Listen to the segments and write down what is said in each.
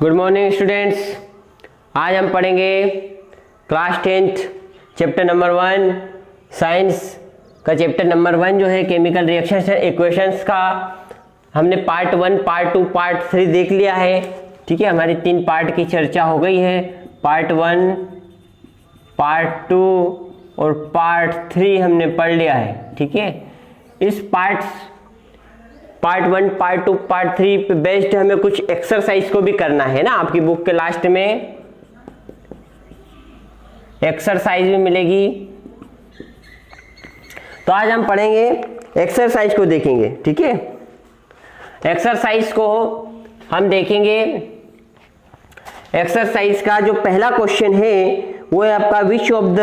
Good morning students. आज हम पढ़ेंगे class 10th chapter number 1 science का चैप्टर नंबर 1 जो है केमिकल रिएक्शंस एंड इक्वेशंस का। हमने पार्ट 1, पार्ट 2, पार्ट 3 देख लिया है। ठीक है, हमारी 3 पार्ट की चर्चा हो गई है। पार्ट 1, पार्ट 2 और पार्ट 3 हमने पढ़ लिया है। ठीक है, इस पार्ट 1, पार्ट 2, पार्ट 3 पे बेस्ड हमें कुछ एक्सरसाइज को भी करना है ना। आपकी बुक के लास्ट में एक्सरसाइज भी मिलेगी, तो आज हम पढ़ेंगे एक्सरसाइज को देखेंगे। ठीक है, एक्सरसाइज को हम देखेंगे। एक्सरसाइज का जो पहला क्वेश्चन है वो है आपका which of the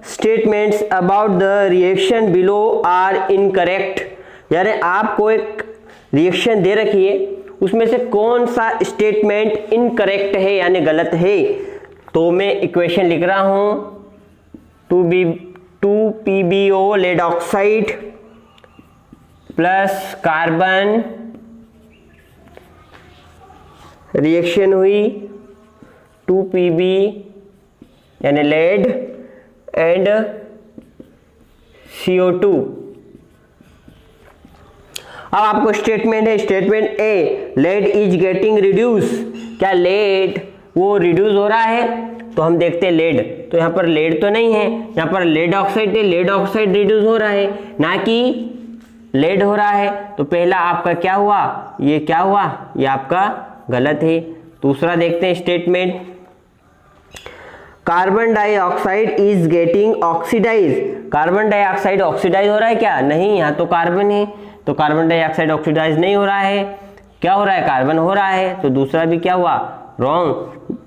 statements about the reaction below are incorrect. यानी आपको एक रिएक्शन दे रखी है, उसमें से कौन सा स्टेटमेंट इनकरेक्ट है यानी गलत है। तो मैं इक्वेशन लिख रहा हूं 2PbO lead oxide plus carbon reaction हुई 2Pb यानी लेड एंड CO2। अब आपको स्टेटमेंट है, statement A lead is getting reduce. क्या लेड वो रिड्यूस हो रहा है? तो हम देखते हैं लेड, तो यहाँ पर लेड तो नहीं है, यहाँ पर लेड ऑक्साइड है, लेड ऑक्साइड रिड्यूस हो रहा है ना कि लेड हो रहा है। तो पहला आपका क्या हुआ, ये क्या हुआ, ये आपका गलत है। दूसरा देखते हैं statement carbon dioxide is getting oxidise. Carbon dioxide oxidise हो रहा है क्या? नहीं, यहाँ तो कार्बन है, तो कार्बन डाइऑक्साइड ऑक्सीडाइज नहीं हो रहा है। क्या हो रहा है? कार्बन हो रहा है। तो दूसरा भी क्या हुआ? रॉन्ग।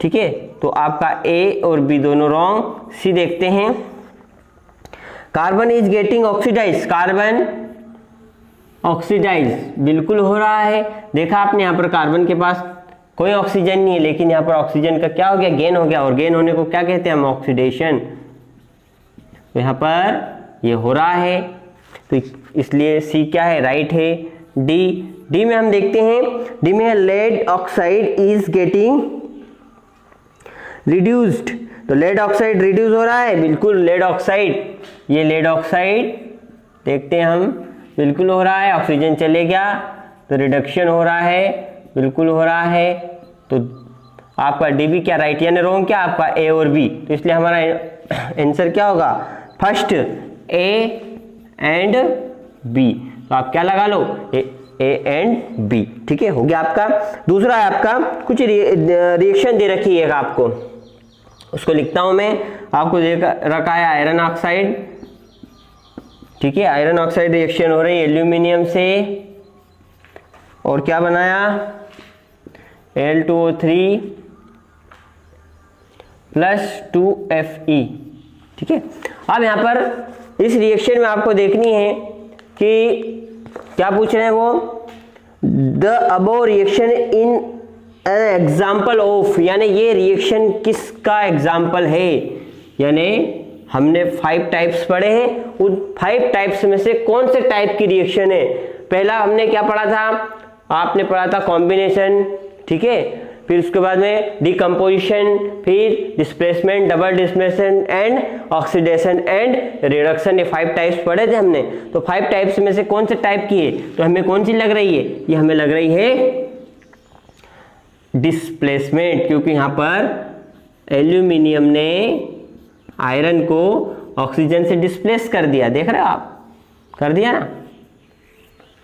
ठीक है, तो आपका ए और बी दोनों रॉन्ग। सी देखते हैं carbon is getting oxidise. Carbon oxidise बिल्कुल हो रहा है। देखा आपने, यहाँ पर कार्बन के पास कोई ऑक्सीजन नहीं है, लेकिन यहाँ पर ऑक्सीजन का क्या हो गया? गेन हो गया। और गेन होने को क्या कहते हैं हम? ऑक्सीडेशन। तो यहाँ पर ये हो रहा है, तो इसलिए सी क्या है? राइट है। डी में हम देखते हैं, डी में lead oxide is getting reduced. तो लेड ऑक्साइड रिड्यूस हो रहा है, बिल्कुल लेड ऑक्साइड, ये लेड ऑक्साइड देखते हैं हम, बिल्कुल हो रहा है। ऑक्सीजन चले गया तो रिडक्शन हो रहा है, बिल्कुल हो रहा है। तो आपका डी भी क्या राइट यानी रॉन्ग? क्या आपका ए और बी। तो इसलिए हमारा आंसर क्या होगा? First A and B. तो आप क्या लगा लो? ए एंड बी। ठीक है, हो गया आपका। दूसरा है आपका कुछ रिएक्शन दे रखी है आपको, उसको लिखता हूं मैं। आपको दे रखा है आयरन ऑक्साइड। ठीक है, आयरन ऑक्साइड रिएक्शन हो रही है एल्यूमिनियम से, और क्या बनाया? Al2O3 plus 2Fe। ठीक है, अब यहां पर इस रिएक्शन में आपको देखनी है कि क्या पूछ रहे हैं वो, the above reaction in an example of, यानी ये रिएक्शन किसका एग्जाम्पल है। यानी हमने 5 टाइप्स पढ़े हैं, उन 5 टाइप्स में से कौन से टाइप की रिएक्शन है। पहला हमने क्या पढ़ा था? आपने पढ़ा था कॉम्बिनेशन। ठीक है, फिर उसके बाद में डिकम्पोजिशन, फिर displacement, double displacement and oxidation and reduction. ये 5 टाइप्स पढ़े थे हमने। तो 5 टाइप्स में से कौन से टाइप की है? तो हमें कौन सी लग रही है? ये हमें लग रही है डिस्प्लेसमेंट, क्योंकि यहां पर एल्यूमिनियम ने आयरन को ऑक्सीजन से डिस्प्लेस कर दिया। देख रहे हो आप? कर दिया ना,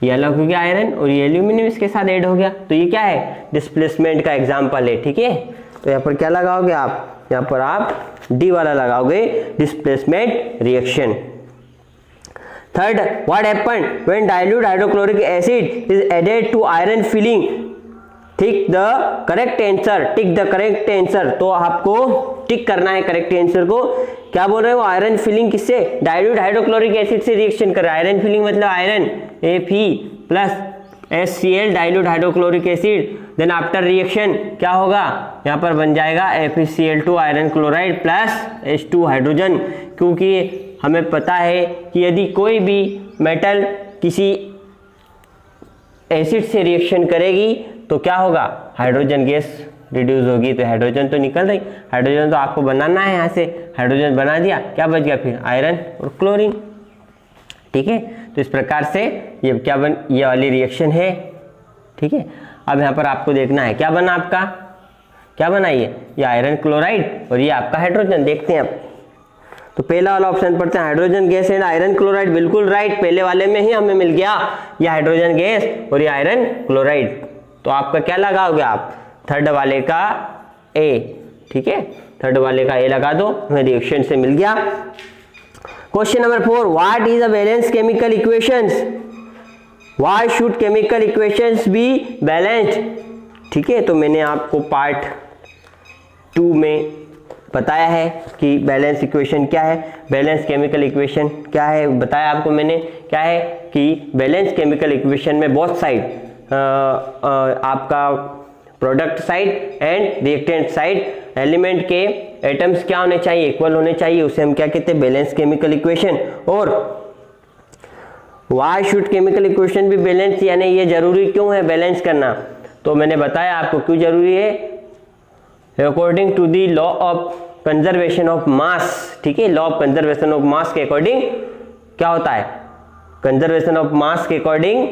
ये अलग हो गया आयरन और ये एल्यूमिनियम इसके साथ ऐड हो गया। तो ये क्या है? डिस्प्लेसमेंट का एग्जांपल है। ठीक है, तो यहाँ पर क्या लगाओगे आप? यहाँ पर आप डी वाला लगाओगे, displacement reaction. Third, what happened when dilute hydrochloric acid is added to iron filling. Tick the correct answer, tick the correct answer. तो आपको टिक करना है करेक्ट आंसर को। क्या बोल रहे हो? आयरन फिलिंग किससे? डाइल्यूट हाइड्रोक्लोरिक एसिड से रिएक्शन कर रहा है। आयरन फिलिंग मतलब iron Fe plus HCl dilute hydrochloric acid. Then after reaction क्या होगा? यहाँ पर बन जाएगा FeCl2 iron chloride plus H2 hydrogen. क्योंकि हमें पता है कि यदि कोई भी मेटल किसी एसिड से रिएक्शन करेगी तो क्या होगा, हाइड्रोजन गैस रिड्यूस होगी। तो हाइड्रोजन तो निकल रही, हाइड्रोजन तो आपको बनाना है, यहाँ से हाइड्रोजन बना दिया, क्या बच गया फिर, आयरन और क्लोरीन। ठीक है, तो इस प्रकार से ये क्या ये वाली रिएक्शन है। ठीक है, अब यहाँ पर आपको देखना है क्या बना, आपका क्या बना, ये आयरन क्लोराइड और ये आपका हाइड्रोजन। देखते हैं अब, तो पहला वाला ऑप्शन पढ़ते हैं, hydrogen gas and iron chloride. बिल्कुल राइट, पहले वाले में ही हमें मिल गया ये हाइड्रोजन गैस और ये आयरन क्लोराइड। तो आपका क्या लगाओगे आप, थर्ड वाले का ए। ठीक है, थर्ड वाले का ए लगा दो, हमें रिएक्शन से मिल गया। Question number 4, what is a balance chemical equations, why should chemical equations be balanced. ठीक है, तो मैंने आपको पार्ट 2 में बताया है कि बैलेंस इक्वेशन क्या है, बैलेंस केमिकल इक्वेशन क्या है, बताया आपको मैंने क्या है कि बैलेंस केमिकल इक्वेशन में बोथ साइड आपका product side and reactant side element के एटम्स क्या होने चाहिए, इक्वल होने चाहिए, उसे हम क्या कहते हैं, बैलेंस केमिकल इक्वेशन। और व्हाई शुड केमिकल इक्वेशन भी बैलेंस, यानी ये जरूरी क्यों है बैलेंस करना, तो मैंने बताया आपको क्यों जरूरी है, according to the law of conservation of mass. ठीक है, law of conservation of mass के अकॉर्डिंग क्या होता है, कंजर्वेशन ऑफ मास के according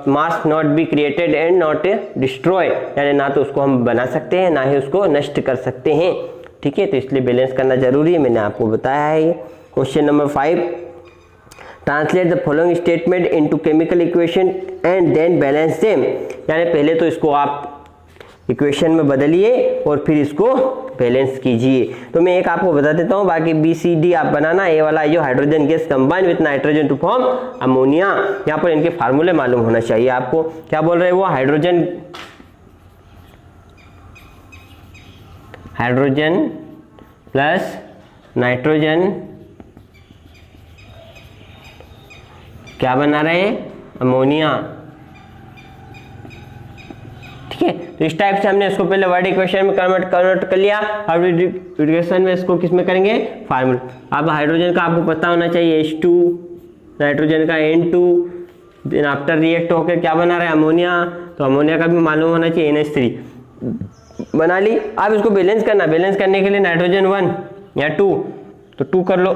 mass not be created and not destroy, यानी ना तो उसको हम बना सकते हैं ना ही उसको नष्ट कर सकते हैं। ठीक है, तो इसलिए बैलेंस करना जरूरी है, मैंने आपको बताया है ये। Question number 5, translate the following statement into chemical equation and then balance them, यानी पहले तो इसको आप इक्वेशन में बदलिए और फिर इसको बैलेंस कीजिए। तो मैं एक आपको बता देता हूँ, बाकी बी सी डी आप बनाना। ए वाला जो hydrogen gas combine with nitrogen to form ammonia, यहाँ पर इनके फार्मूले मालूम होना चाहिए आपको। क्या बोल रहे हैं वो, हाइड्रोजन प्लस नाइट्रोजन क्या बना रहे हैं, अमोनिया। ठीक है, तो इस टाइप से हमने इसको पहले वर्ड इक्वेशन में कन्वर्ट कर लिया, अब इक्वेशन में इसको किस में करेंगे, फार्मूला। अब हाइड्रोजन का आपको पता होना चाहिए H2, नाइट्रोजन का N2, देन आफ्टर रिएक्ट होकर क्या बना रहा है, अमोनिया। तो अमोनिया का भी मालूम होना चाहिए NH3 बना ली। अब इसको बैलेंस करना, बैलेंस करने के लिए नाइट्रोजन 1 या 2, तो 2 कर लो,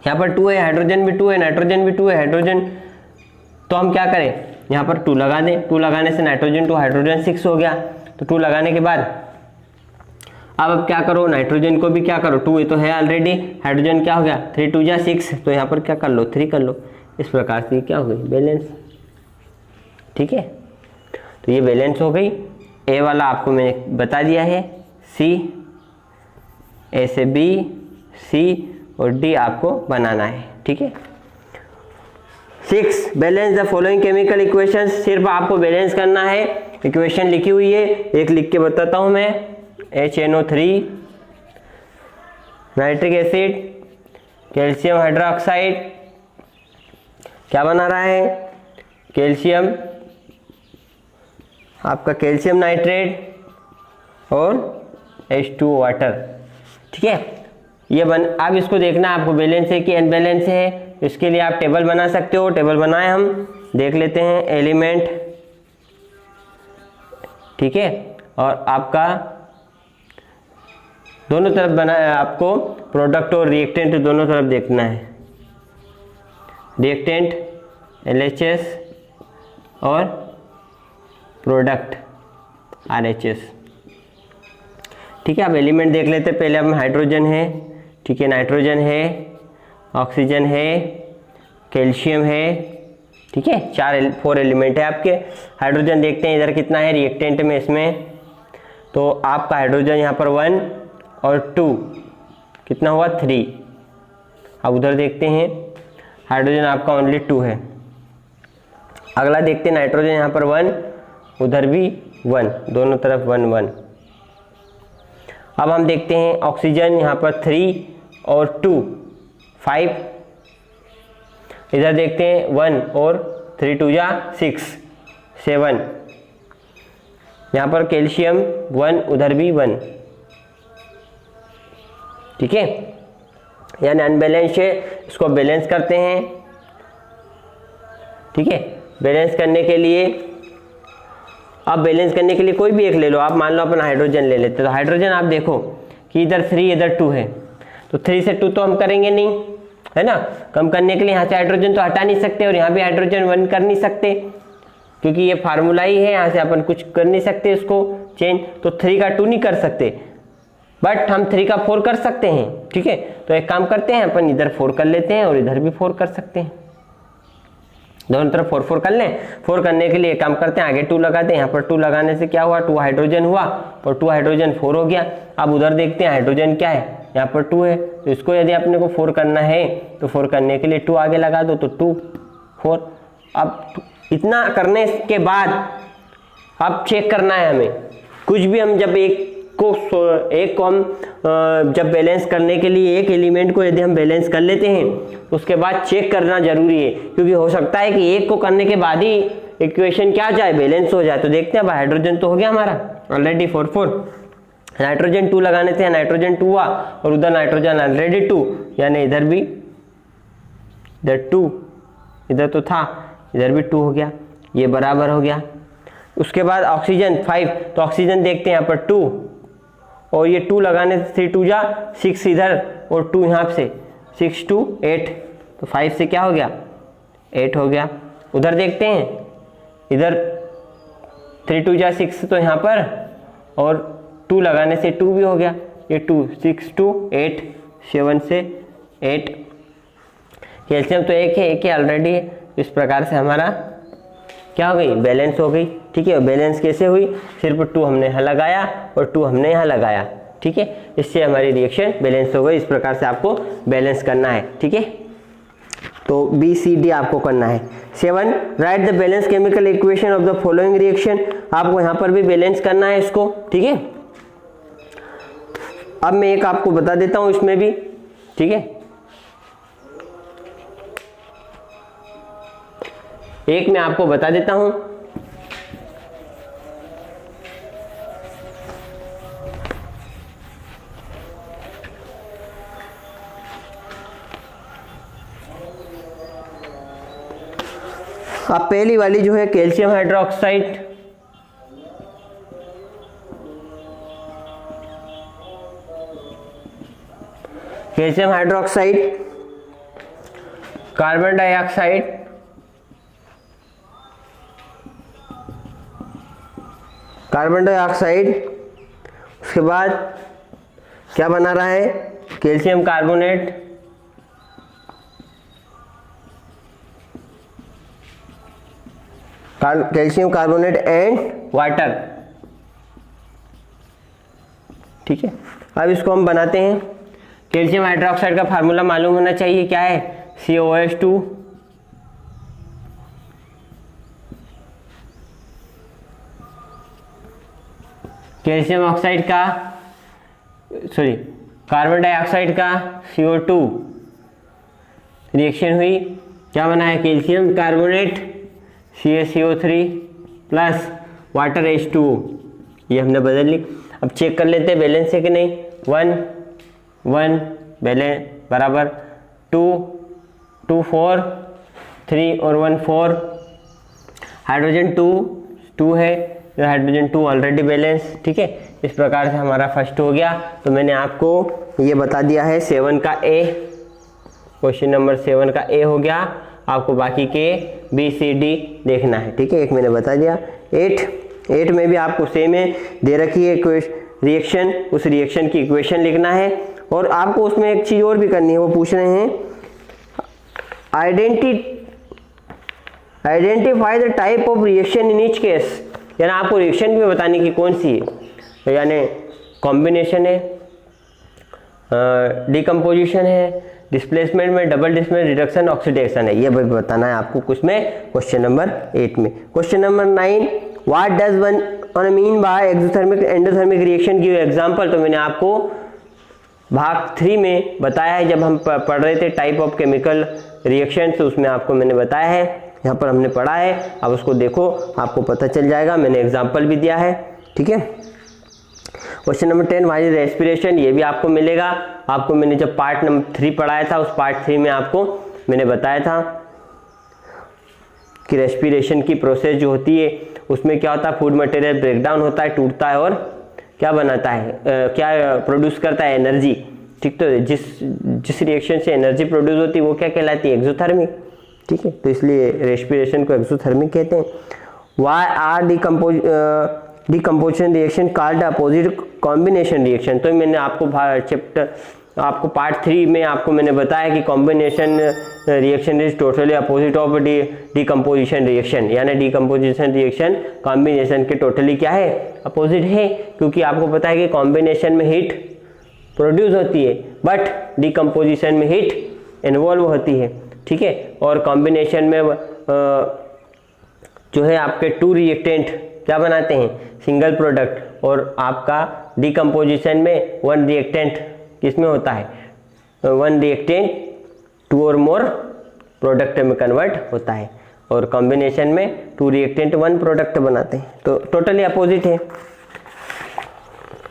यहाँ पर 2 है, हाइड्रोजन भी 2 है, नाइट्रोजन भी 2 है, हाइड्रोजन, तो हम क्या करें, यहाँ पर 2 लगा दें। 2 लगाने से नाइट्रोजन 2 हाइड्रोजन 6 हो गया। तो 2 लगाने के बाद अब क्या करो, नाइट्रोजन को भी क्या करो, 2 ये तो है ऑलरेडी, हाइड्रोजन क्या हो गया, 3 2 जा 6, तो यहाँ पर क्या कर लो, 3 कर लो। इस प्रकार से क्या हो गई, बैलेंस। ठीक है, तो ये बैलेंस हो गई। ए वाला आपको मैंने बता दिया है, सी, ए से बी, सी और डी आपको बनाना है। ठीक है, 6, balance the following chemical equations, सिर्फ आपको बैलेंस करना है। इक्वेशन लिखी हुई है, एक लिख के बताता हूं मैं, HNO3, nitric acid, calcium hydroxide, क्या बना रहा है, कैल्शियम, आपका कैल्शियम नाइट्रेट और H2O वाटर। ठीक है, ये अब इसको देखना आपको बैलेंस है कि अनबैलेंस है। इसके लिए आप टेबल बना सकते हो, टेबल बनाए हम देख लेते हैं, एलिमेंट। ठीक है, और आपका दोनों तरफ बनाया, आपको प्रोडक्ट और रिएक्टेंट दोनों तरफ देखना है, रिएक्टेंट LHS और प्रोडक्ट RHS। ठीक है, अब एलिमेंट देख लेते हैं। पहले हम हाइड्रोजन है, ठीक है, नाइट्रोजन है, ऑक्सीजन है, कैल्शियम है। ठीक है, 4 एलिमेंट है आपके। हाइड्रोजन देखते हैं इधर कितना है रिएक्टेंट में, इसमें तो आपका हाइड्रोजन यहाँ पर 1 और 2 कितना हुआ, 3। अब उधर देखते हैं, हाइड्रोजन आपका ओनली 2 है। अगला देखते हैं, नाइट्रोजन यहाँ पर 1, उधर भी 1, दोनों तरफ 1 1। अब हम देखते हैं ऑक्सीजन यहाँ पर 3 और 2 5, इधर देखते हैं 1 और 3 2 जा 6 7। यहाँ पर कैल्शियम 1, उधर भी 1। ठीक है, यानी अनबैलेंस है, इसको बैलेंस करते हैं। ठीक है, बैलेंस करने के लिए, अब बैलेंस करने के लिए कोई भी एक ले लो आप, मान लो अपन हाइड्रोजन ले लेते, तो हाइड्रोजन आप देखो कि इधर 3 इधर 2 है, तो 3 से 2 तो हम करेंगे नहीं, है ना। कम करने के लिए यहाँ से हाइड्रोजन तो हटा नहीं सकते और यहाँ भी हाइड्रोजन 1 कर नहीं सकते, क्योंकि ये फार्मूला ही है, यहाँ से अपन कुछ कर नहीं सकते इसको चेंज, तो 3 का 2 नहीं कर सकते, बट हम 3 का 4 कर सकते हैं, ठीक है। तो एक काम करते हैं, अपन इधर 4 कर लेते हैं और इधर भी 4 कर सकते हैं, दोनों तरफ 4 4 कर लें। 4 करने के लिए एक काम करते हैं, आगे 2 लगाते हैं, यहाँ पर 2 लगाने से क्या हुआ, 2 हाइड्रोजन हुआ और 2 हाइड्रोजन 4 हो गया। अब उधर देखते हैं हाइड्रोजन क्या है, यहाँ पर 2 है, तो इसको यदि अपने को 4 करना है तो 4 करने के लिए 2 आगे लगा दो, तो 2 4। अब इतना करने के बाद अब चेक करना है हमें, कुछ भी हम जब एक को हम जब बैलेंस करने के लिए एक एलिमेंट को यदि हम बैलेंस कर लेते हैं तो उसके बाद चेक करना जरूरी है, क्योंकि हो सकता है कि एक को करने के बाद ही इक्वेशन क्या जाए, बैलेंस हो जाए। तो देखते हैं, हाइड्रोजन तो हो गया हमारा ऑलरेडी 4 4, नाइट्रोजन 2 लगाने थे, नाइट्रोजन 2 हुआ और उधर नाइट्रोजन ऑलरेडी 2, यानी इधर भी इधर 2, इधर तो था, इधर भी 2 हो गया, ये बराबर हो गया। उसके बाद ऑक्सीजन 5, तो ऑक्सीजन देखते हैं यहाँ पर 2 और ये 2 लगाने से 3 2 जा 6 इधर और 2 यहाँ से 6 2 8, तो 5 से क्या हो गया 8 हो गया। उधर देखते हैं, इधर 3 2 जा 6 तो यहाँ पर और 2 लगाने से 2 भी हो गया, ये 2 6 2 8 7 से 8, कैल्शियम तो एक है ऑलरेडी है। इस प्रकार से हमारा क्या हो गई, बैलेंस हो गई, ठीक है। बैलेंस कैसे हुई, सिर्फ 2 हमने यहाँ लगाया और 2 हमने यहाँ लगाया, ठीक है, इससे हमारी रिएक्शन बैलेंस हो गई। इस प्रकार से आपको बैलेंस करना है, ठीक है। तो BCD आपको करना है। 7, right the balance chemical equation of the following reaction, आपको यहाँ पर भी बैलेंस करना है इसको, ठीक है। अब मैं एक आपको बता देता हूँ इसमें भी, ठीक है। एक मैं आपको बता देता हूं, अब पहली वाली जो है calcium hydroxide, calcium hydroxide, carbon dioxide, carbon dioxide, उसके बाद क्या बना रहा है, calcium carbonate, calcium carbonate and water, ठीक है। अब इसको हम बनाते हैं। कैल्शियम हाइड्रोक्साइड का फार्मूला मालूम होना चाहिए, क्या है, COH2, कैल्शियम ऑक्साइड का कार्बन डाइऑक्साइड का CO2, रिएक्शन हुई, क्या बना है, calcium carbonate CaCO3 plus water H2O, ये हमने बदल ली। अब चेक कर लेते हैं बैलेंस है कि नहीं, 1 1 बैलेंस बराबर 2 2 4 3 और 1 4, हाइड्रोजन 2 है, हाइड्रोजन 2 ऑलरेडी बैलेंस, ठीक है। इस प्रकार से हमारा फर्स्ट हो गया। तो मैंने आपको ये बता दिया है 7 का A, क्वेश्चन नंबर 7 का A हो गया, आपको बाकी के BCD देखना है, ठीक है। एक मैंने बता दिया। 8 में भी आपको सेम है, दे रखी है रिएक्शन, उस रिएक्शन की इक्वेशन लिखना है और आपको उसमें एक चीज़ और भी करनी है, वो पूछ रहे हैं identify the type of reaction in each case, यानी आपको रिएक्शन भी बताने की कौन सी है, यानी कॉम्बिनेशन है, डिकम्पोजिशन है, डिस्प्लेसमेंट में, डबल डिस्प्लेसमेंट, रिडक्शन, ऑक्सीडेशन है, ये भी बताना है आपको कुछ में क्वेश्चन नंबर 8 में। Question number 9, what does one mean by exothermic endothermic reaction, give example. तो मैंने आपको भाग 3 में बताया है, जब हम पढ़ रहे थे टाइप ऑफ केमिकल रिएक्शन, तो उसमें आपको मैंने बताया है, यहाँ पर हमने पढ़ा है, अब उसको देखो आपको पता चल जाएगा, मैंने एग्जाम्पल भी दिया है, ठीक है। Question number 10, what is respiration, ये भी आपको मिलेगा, आपको मैंने जब पार्ट नंबर 3 पढ़ाया था, उस पार्ट 3 में आपको मैंने बताया था। कि रेस्पिरेशन की प्रोसेस जो होती है उसमें क्या होता है, फूड मटेरियल ब्रेकडाउन होता है, टूटता है और क्या बनाता है, क्या प्रोड्यूस करता है, एनर्जी। ठीक, तो जिस रिएक्शन से एनर्जी प्रोड्यूस होती है वो क्या कहलाती है, एक्सोथर्मिक। ठीक है, तो इसलिए रेस्पिरेशन को एक्सोथर्मिक कहते हैं। Why are decomposition reaction called opposite combination reaction. तो मैंने आपको पार्ट 3 में आपको मैंने बताया कि combination reaction is totally opposite of decomposition reaction, यानी डिकम्पोजिशन रिएक्शन कॉम्बिनेशन के टोटली क्या है, अपोजिट है। क्योंकि आपको पता है कि कॉम्बिनेशन में हीट प्रोड्यूस होती है बट डिकम्पोजिशन में हीट इन्वॉल्व होती है। ठीक है, और कॉम्बिनेशन में जो है आपके 2 रिएक्टेंट क्या बनाते हैं, सिंगल प्रोडक्ट, और आपका डिकम्पोजिशन में 1 रिएक्टेंट किसमें होता है, 1 रिएक्टेंट 2 और मोर प्रोडक्ट में कन्वर्ट होता है, और कॉम्बिनेशन में 2 रिएक्टेंट 1 प्रोडक्ट बनाते हैं। तो टोटली अपोजिट है।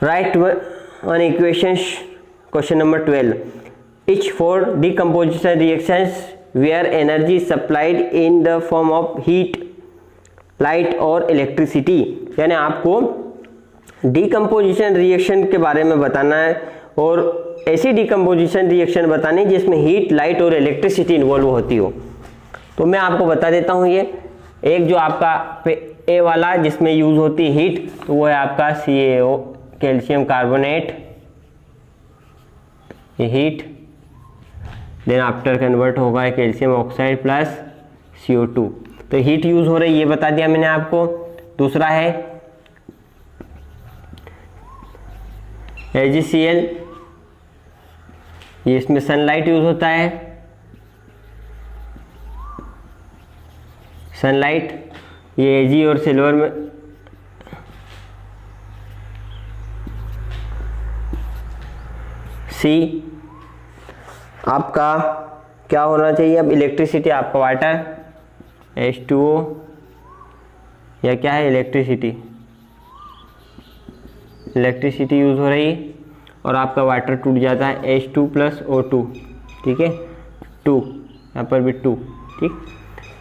Right one equation, question number 12, each for decomposition reactions where energy supplied in the form of heat, light और इलेक्ट्रिसिटी। यानी आपको डिकम्पोजिशन रिएक्शन के बारे में बताना है और ऐसी डिकम्पोजिशन रिएक्शन बतानी जिसमें हीट, लाइट और इलेक्ट्रिसिटी इन्वॉल्व होती हो। तो मैं आपको बता देता हूँ, ये एक जो आपका ए वाला जिसमें यूज होती है हीट, तो वो है आपका CaO, कैल्शियम कार्बोनेट, ये हीट, देन आफ्टर कन्वर्ट होगा कैल्शियम ऑक्साइड प्लस CO2। तो हीट यूज हो रही है, ये बता दिया मैंने आपको। दूसरा है AgCl, ये इसमें सनलाइट यूज होता है, सनलाइट, ये Ag और सिल्वर में C आपका क्या होना चाहिए, अब इलेक्ट्रिसिटी आपका वाटर H2O, या क्या है इलेक्ट्रिसिटी, इलेक्ट्रिसिटी यूज हो रही, और आपका वाटर टूट जाता है H2 प्लस O2। ठीक है, 2 यहाँ पर भी 2। ठीक,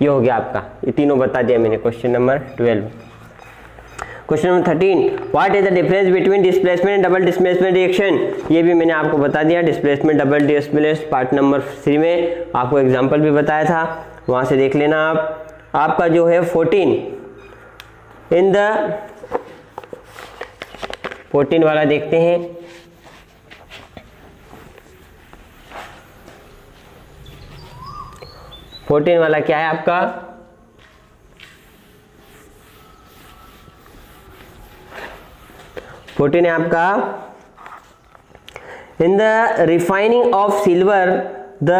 ये हो गया आपका, ये तीनों बता दिया मैंने। Question number 12। Question number 13, what is the difference between displacement and double displacement reaction. ये भी मैंने आपको बता दिया, displacement double displacement part number 3 में आपको एग्जांपल भी बताया था, वहां से देख लेना आप। आपका जो है 14 इन द 14 वाला देखते हैं। फोर्टीन वाला क्या है आपका, फोर्टीन है आपका, in the refining of silver the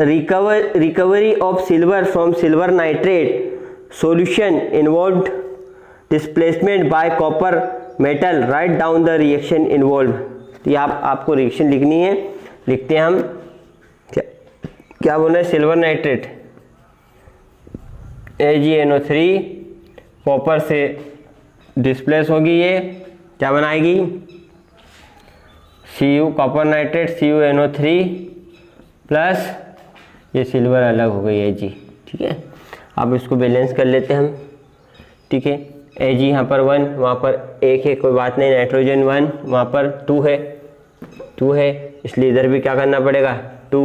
recovery of silver from silver nitrate solution involved displacement bye copper metal, write down the reaction involve. ये आपको रिएक्शन लिखनी है, लिखते हैं हम, क्या बोला है, सिल्वर नाइट्रेट AgNO3 कॉपर से डिस्प्लेस होगी, ये क्या बनाएगी, Cu copper nitrate CuNO3 plus ये सिल्वर अलग हो गई Ag। ठीक है, अब इसको बैलेंस कर लेते हैं हम। ठीक है, Ag यहाँ पर 1, वहाँ पर 1 है, कोई बात नहीं, नाइट्रोजन 1, वहाँ पर 2 है, इसलिए इधर भी क्या करना पड़ेगा, 2,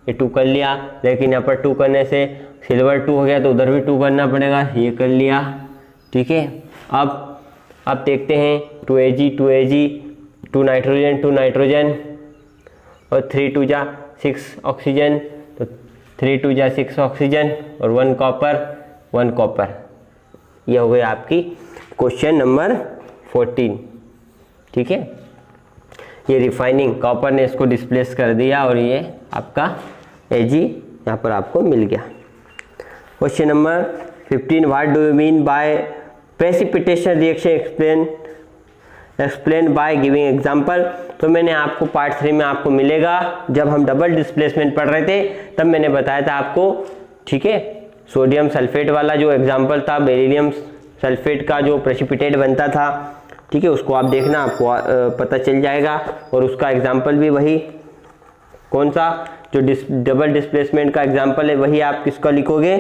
ये 2 कर लिया, लेकिन यहाँ पर 2 करने से सिल्वर 2 हो गया तो उधर भी 2 करना पड़ेगा, ये कर लिया। ठीक है, अब देखते हैं 2Ag 2 नाइट्रोजन और 3 2 जा 6 ऑक्सीजन, तो 3 2 जा 6 ऑक्सीजन और 1 कॉपर। ये हो गई आपकी क्वेश्चन नंबर 14। ठीक है, ये रिफाइनिंग कॉपर ने इसको डिस्प्लेस कर दिया और ये आपका Ag यहाँ पर आपको मिल गया। Question number 15, what do you mean by precipitation reaction, explain by giving example. तो मैंने आपको पार्ट 3 में आपको मिलेगा, जब हम डबल डिस्प्लेसमेंट पढ़ रहे थे तब मैंने बताया था आपको। ठीक है, सोडियम सल्फेट वाला जो एग्जाम्पल था, बेरिलियम सल्फेट का जो प्रेसिपिटेट बनता था, ठीक है, उसको आप देखना, आपको पता चल जाएगा। और उसका एग्जाम्पल भी वही, कौन सा, जो डबल डिस्प्लेसमेंट का एग्जाम्पल है वही आप किसका लिखोगे,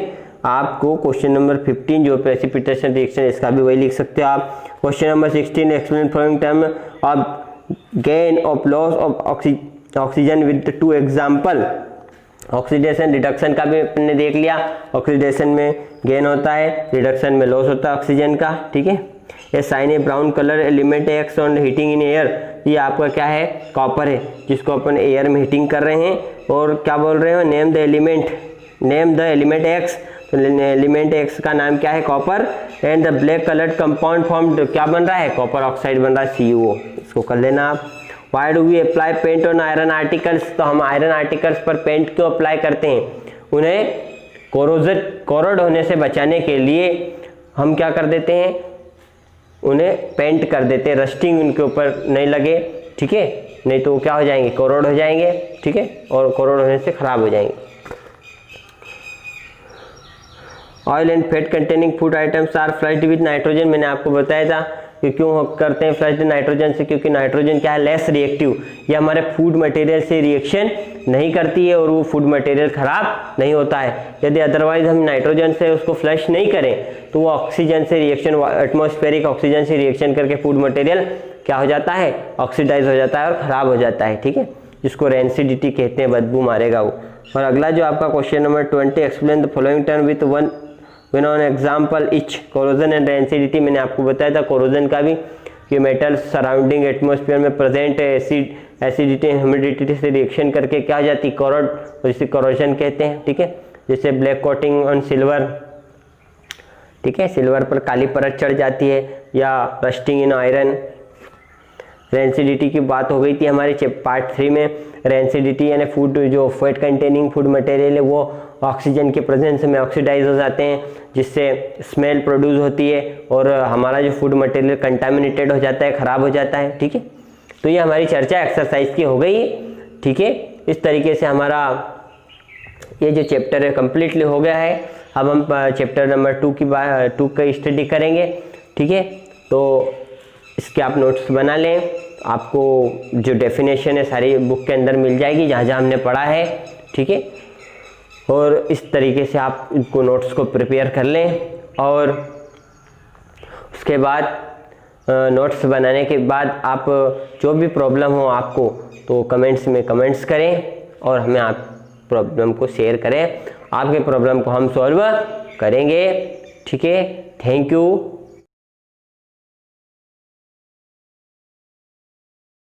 आपको क्वेश्चन नंबर 15 जो प्रेसिपिटेशन रिएक्शन, इसका भी वही लिख सकते हो आप। Question number 16 explain following term of gain of loss of oxygen with 2 example. Oxidation reduction का भी आपने देख लिया, ऑक्सीडेशन में गेन होता है, रिडक्शन में लॉस होता है ऑक्सीजन का, ठीक है। ये shiny brown colour element x on heating in air, ये आपका क्या है, कॉपर है, जिसको अपन एयर में हीटिंग कर रहे हैं। और क्या बोल रहे हो, नेम द एलिमेंट एक्स, तो एलिमेंट एक्स का नाम क्या है, copper. And the black coloured compound formed, क्या बन रहा है, कॉपर ऑक्साइड बन रहा है, CuO, इसको कर लेना आप। Why do we apply paint on iron articles, तो हम आयरन आर्टिकल्स पर पेंट क्यों अप्लाई करते हैं, उन्हें कोरोड होने से बचाने के लिए हम क्या कर देते हैं, उन्हें पेंट कर देते हैं, रस्टिंग उनके ऊपर नहीं लगे, ठीक है, नहीं तो क्या हो जाएंगे, कोरोड हो जाएंगे, ठीक है, और कोरोड होने से खराब हो जाएंगे। Oil and fat containing food items are flushed with nitrogen, मैंने आपको बताया था कि क्यों करते हैं फ्लश्ड नाइट्रोजन से, क्योंकि नाइट्रोजन क्या है, लेस रिएक्टिव, ये हमारे फूड मटेरियल से रिएक्शन नहीं करती है और वो फूड मटेरियल खराब नहीं होता है। यदि अदरवाइज हम नाइट्रोजन से उसको फ्लश नहीं करें तो वो ऑक्सीजन से रिएक्शन, एटमॉस्फेरिक ऑक्सीजन से रिएक्शन करके फूड मटेरियल क्या हो जाता है, ऑक्सीडाइज हो जाता है और खराब हो जाता है, ठीक है, जिसको रेंसिडिटी कहते हैं, बदबू मारेगा वो। और अगला जो आपका question number 20, explain the following term with one on example etch, corrosion and rancidity, मैंने आपको बताया था कोरोजन का भी कि मेटल सराउंडिंग एटमॉस्फेयर में प्रेजेंट एसिडिटी ह्यूमिडिटी से रिएक्शन करके क्या हो जाती है, कोरोड, जिसे कोरोजन कहते हैं, ठीक है। जैसे ब्लैक कोटिंग ऑन सिल्वर, ठीक है, सिल्वर पर काली परत चढ़ जाती है, या रस्टिंग इन आयरन। रेंसिडिटी की बात हो गई थी हमारे पार्ट 3 में। रेंसिडिटी यानी फूड, जो फैट कंटेनिंग फूड मटेरियल है वो ऑक्सीजन के प्रेजेंस में ऑक्सीडाइज हो जाते हैं, जिससे स्मेल प्रोड्यूस होती है और हमारा जो फूड मटेरियल कंटामिनेटेड हो जाता है, खराब हो जाता है, ठीक है। तो ये हमारी चर्चा एक्सरसाइज की हो गई, ठीक है। इस तरीके से हमारा ये जो चैप्टर है कम्प्लीटली हो गया है। अब हम चैप्टर नंबर 2 की स्टडी करेंगे, ठीक है। तो इसके आप नोट्स बना लें, आपको जो डेफिनेशन है सारी बुक के अंदर मिल जाएगी जहाँ जहाँ हमने पढ़ा है, ठीक है। और इस तरीके से आप इनको नोट्स को प्रिपेयर कर लें, और उसके बाद नोट्स बनाने के बाद आप जो भी प्रॉब्लम हो आपको, तो कमेंट्स में कमेंट्स करें और हमें आप प्रॉब्लम को शेयर करें, आपके प्रॉब्लम को हम सॉल्व करेंगे, ठीक है। Thank you.